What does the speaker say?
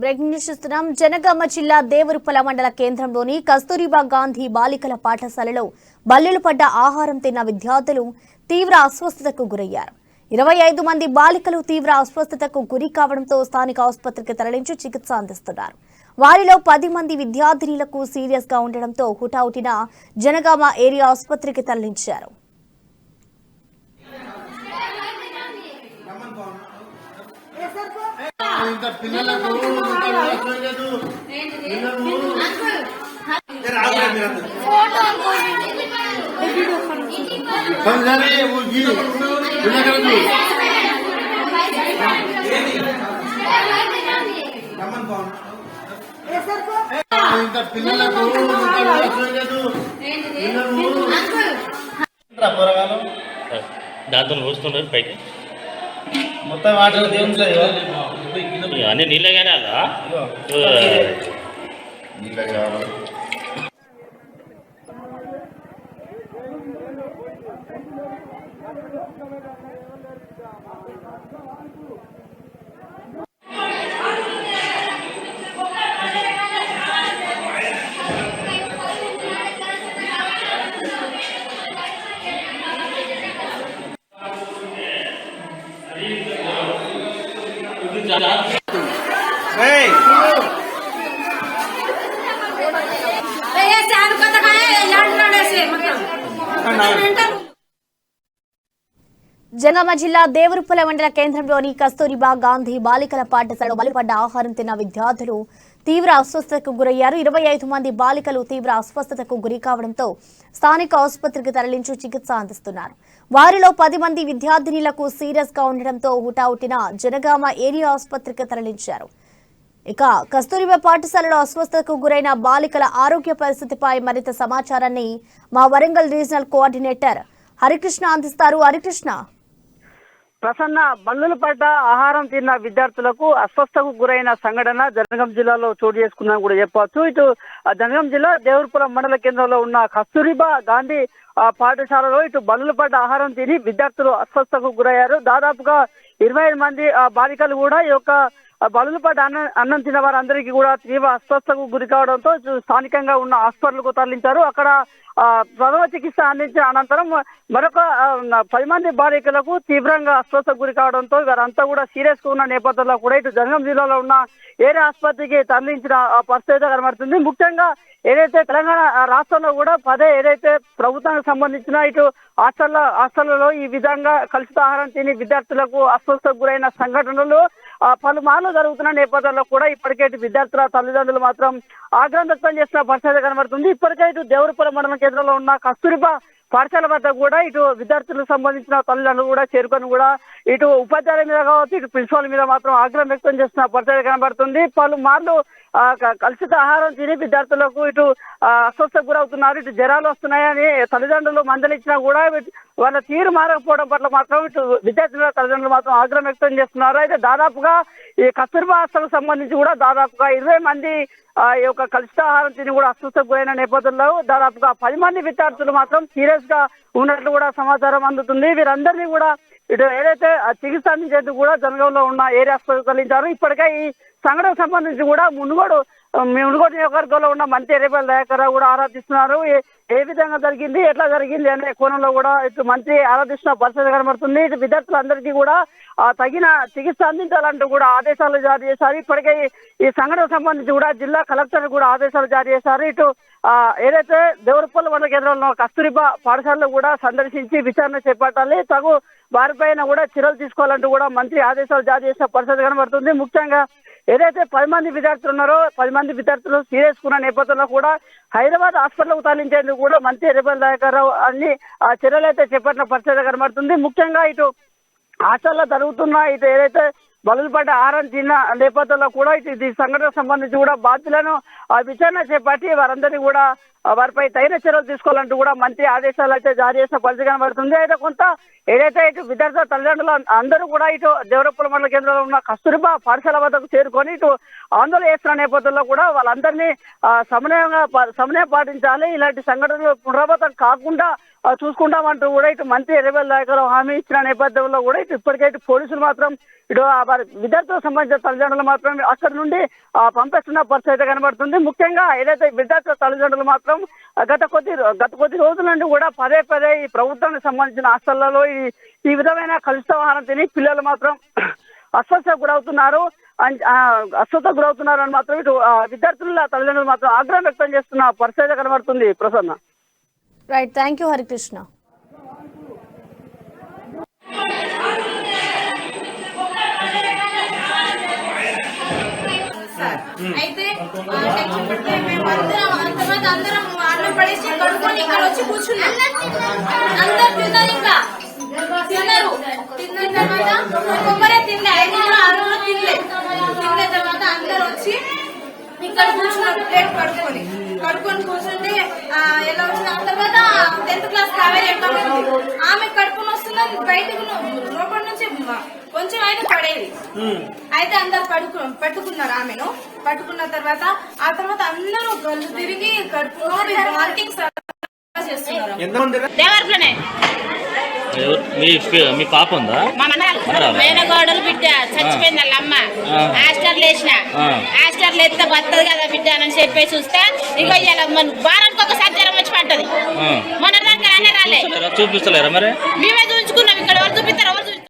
Breaking news చూస్తున్నాం. జనగామ జిల్లా దేవరుపల మండల కేంద్రంలోని కస్తూరిబా గాంధీ బాలికల పాఠశాలలో బల్లులు పడ్డ ఆహారం తిన్న విద్యార్థులు తీవ్ర అస్వస్థతకు గురయ్యారు. 25 మంది బాలికలు తీవ్ర అస్వస్థతకు గురి కావడంతో స్థానిక ఆసుపత్రికి తరలించి చికిత్స అందిస్తున్నారు. వారిలో 10 మంది విద్యార్థినులకు సీరియస్ గా ఉండడంతో హుటాహుటిన జనగామ ఏరియా ఆసుపత్రికి తరలించారు. దాంతో వస్తున్నారు పైకి మొత్తం వాటర్ అన్ని నీళ్ళగానే అలా జనగామ జిల్లా దేవరుపల మండల కేంద్రంలోని కస్తూరిబా గాంధీ బాలికల పాఠశాలలో బలిపడ్డ ఆహారం తిన్న విద్యార్థులు తీవ్ర అస్వస్థతకు గురయ్యారు. 25 మంది బాలికలు తీవ్ర అస్వస్థతకు గురి కావడంతో స్థానిక ఆసుపత్రికి తరలించి చికిత్స అందిస్తున్నారు. వారిలో 10 మంది విద్యార్థినులకు సీరియస్ గా ఉండడంతో హుటాహుటిన జనగామ ఏరియా ఆసుపత్రికి తరలించారు. ఇక కస్తూరిబా పాఠశాలలో అస్వస్థతకు గురైన బాలికల ఆరోగ్య పరిస్థితిపై మరింత సమాచారాన్ని మా వరంగల్ రీజనల్ కోఆర్డినేటర్ హరికృష్ణ అందిస్తారు. హరికృష్ణ, ప్రసన్న బల్లులు పడ్డ ఆహారం తిన్న విద్యార్థులకు అస్వస్థకు గురైన సంఘటన జనగాం జిల్లాలో చోటు చేసుకుందని కూడా చెప్పవచ్చు. ఇటు జనగాం జిల్లా దేవరుపురం మండల కేంద్రంలో ఉన్న కస్తూరిబా గాంధీ పాఠశాలలో ఇటు బల్లులు పడ్డ ఆహారం తిని విద్యార్థులు అస్వస్థకు గురయ్యారు. దాదాపుగా 25 మంది బాలికలు కూడా ఈ యొక్క బలులు పడ్డ అన్నం తిన్న వారందరికీ కూడా తీవ్ర అస్వస్థకు గురి కావడంతో స్థానికంగా ఉన్న హాస్పిటల్కు తరలించారు. అక్కడ ప్రథమ చికిత్స అందించిన అనంతరం మరొక 10 మంది బాలికలకు తీవ్రంగా అస్వస్థకు గురి కావడంతో వారంతా కూడా సీరియస్ గా ఉన్న నేపథ్యంలో కూడా ఇటు జనగాం జిల్లాలో ఉన్న ఏరియా ఆసుపత్రికి తరలించిన పరిస్థితి కనబడుతుంది. ముఖ్యంగా ఏదైతే తెలంగాణ రాష్ట్రంలో కూడా ఏదైతే ప్రభుత్వానికి సంబంధించిన ఇటు హాస్టళ్లలో ఈ విధంగా కలుషిత ఆహారం తిని విద్యార్థులకు అస్వస్థకు గురైన సంఘటనలు పలుమార్లు జరుగుతున్న నేపథ్యంలో కూడా ఇప్పటికే విద్యార్థుల తల్లిదండ్రులు మాత్రం ఆగ్రహం వ్యక్తం చేస్తున్న పరిస్థితి కనబడుతుంది. ఇప్పటికే ఇటు దేవరుపల మండల కేంద్రంలో ఉన్న కస్తూరిబా పాఠశాల వద్ద కూడా ఇటు విద్యార్థులకు సంబంధించిన తల్లిదండ్రులు కూడా చేరుకొని కూడా ఇటు ఉపాధ్యాయుల మీద కావచ్చు ఇటు ప్రిన్సిపాల్ మీద మాత్రం ఆగ్రహం వ్యక్తం చేస్తున్న పరిస్థితి కనబడుతుంది. పలుమార్లు కలుషిత ఆహారం తిని విద్యార్థులకు ఇటు అస్వస్థకు గురవుతున్నారు. ఇటు జ్వరాలు వస్తున్నాయని తల్లిదండ్రులు మందలించినా కూడా వాళ్ళ తీరు మారకపోవడం పట్ల మాత్రం ఇటు విద్యార్థుల తల్లిదండ్రులు మాత్రం ఆగ్రహం వ్యక్తం చేస్తున్నారు. అయితే దాదాపుగా ఈ కస్తూరిబా హాస్టల్కు సంబంధించి కూడా దాదాపుగా 20 మంది ఈ యొక్క కలుషిత ఆహారం తిని కూడా అస్వస్థకు గురైన నేపథ్యంలో దాదాపుగా 10 మంది విద్యార్థులు మాత్రం సీరియస్ గా ఉన్నట్లు కూడా సమాచారం అందుతుంది. వీరందరినీ కూడా ఇటు ఏదైతే చికిత్స అందించేందుకు కూడా జనగాంలో ఉన్న ఏరియా ఆసుపత్రికి తరలించారు. ఇప్పటికే ఈ సంఘటనకు సంబంధించి కూడా మునుగోడు నియోజకవర్గంలో ఉన్న మంత్రి ఎర్రబెల్లి దయాకర్ కూడా ఆరాధిస్తున్నారు. ఏ విధంగా జరిగింది, ఎట్లా జరిగింది అనే కోణంలో కూడా ఇటు మంత్రి ఆరాధిస్తున్న పరిస్థితి కనబడుతుంది. ఇటు విద్యార్థులందరికీ కూడా తగిన చికిత్స అందించాలంటూ కూడా ఆదేశాలు జారీ చేశారు. ఇప్పటికే ఈ సంఘటనకు సంబంధించి కూడా జిల్లా కలెక్టర్ కూడా ఆదేశాలు జారీ చేశారు. ఇటు ఏదైతే దేవరుపల మండల కేంద్రంలో కస్తూరిబా పాఠశాలలో కూడా సందర్శించి విచారణ చేపట్టాలి, తగు వారిపైన కూడా చర్యలు తీసుకోవాలంటూ కూడా మంత్రి ఆదేశాలు జారీ చేసిన పరిస్థితి కనబడుతుంది. ముఖ్యంగా ఏదైతే 10 మంది విద్యార్థులు ఉన్నారో 10 మంది విద్యార్థులు సీరియస్ ఉన్న నేపథ్యంలో కూడా హైదరాబాద్ హాస్పిటల్కు తరలించేందుకు కూడా మంత్రి ఎర్రబెల్లి దయాకర్ అన్ని చర్యలు అయితే చేపట్టిన పరిస్థితి కనబడుతుంది. ముఖ్యంగా ఇటు హాస్టల్లో జరుగుతున్న ఇటు ఏదైతే బలులు పడ్డ ఆహారం తిన్న నేపథ్యంలో కూడా ఇది సంఘటనకు సంబంధించి కూడా బాధ్యులను విచారణ చేపట్టి వారందరినీ కూడా వారిపై తగిన చర్యలు తీసుకోవాలంటూ కూడా మంత్రి ఆదేశాలు అయితే జారీ చేసిన పరిస్థితి కనబడుతుంది. అయితే కొంత ఏదైతే ఇటు విద్యార్థుల తల్లిదండ్రులు అందరూ కూడా ఇటు దేవరుపల మండల కేంద్రంలో ఉన్న కస్తూరిబా పాఠశాల వద్దకు చేరుకొని ఇటు ఆందోళన చేస్తున్న నేపథ్యంలో కూడా వాళ్ళందరినీ సమన్వయం పాటించాలి. ఇలాంటి సంఘటనలు పునరావృతం కాకుండా చూసుకుంటామంటూ కూడా ఇటు మంత్రి ఎర్రబెల్లి దయాకర్ హామీ ఇచ్చిన నేపథ్యంలో కూడా ఇటు ఇప్పటికైతే పోలీసులు మాత్రం ఇటు వారి విద్యార్థులకు సంబంధించిన తల్లిదండ్రులు మాత్రం అక్కడి నుండి పంపిస్తున్న పరిస్థితి అయితే కనబడుతుంది. ముఖ్యంగా ఏదైతే విద్యార్థుల తల్లిదండ్రులు మాత్రం గత కొద్ది రోజుల నుండి కూడా పదే ఈ ప్రభుత్వానికి సంబంధించిన హాస్టళ్లలో ఈ విధమైన కలుషిత ఆహారం తిని పిల్లలు మాత్రం అస్వస్థకు గురవుతున్నారు అని మాత్రం ఇటు విద్యార్థుల తల్లిదండ్రులు మాత్రం ఆగ్రహం వ్యక్తం చేస్తున్న పరిస్థితి కనబడుతుంది. Prasanna. Right, thank you Harikrishna. అయితే అందరం అన్నం పడేసి కడుక్కొని ఇక్కడ వచ్చి కూర్చున్నాం. అందరు తిన్నారు, ఇంకా తిన్నారు. తిన్న తర్వాత కొబ్బరే తినలే, 5 6 తినలే. తిన్న తర్వాత అందరు వచ్చి ఇక్కడ కూర్చున్నారు ప్లేట్ కడుక్కొని కూర్చుంటే ఎలా వచ్చిన తర్వాత 10th క్లాస్ కావేరి ఆమె కడుపుని వస్తుందని బయటకు లోపల నుంచి కొంచెం అయితే పడేది. అయితే అందరు పట్టుకున్నారు ఆమెను. పట్టుకున్న తర్వాత ఆ తర్వాత అందరూ కళ్ళు తిరిగి కడుపు చేస్తున్నారు. మీ పాప ఉందా? మేనగోడలు బిడ్డ చచ్చిపోయింది వాళ్ళ అమ్మ. హాస్టల్ వేసిన హాస్టల్ ఎత్తే వస్తుంది కదా బిడ్డ అని చెప్పి చూస్తే ఇక వారానికి ఒకసారి జ్వరం వచ్చి పట్టది. మన దానికి రాలే. చూపిస్తలేరా మరి? మేమే చూపించుకున్నాం. ఇక్కడ ఎవరు చూపిస్తారు? ఎవరు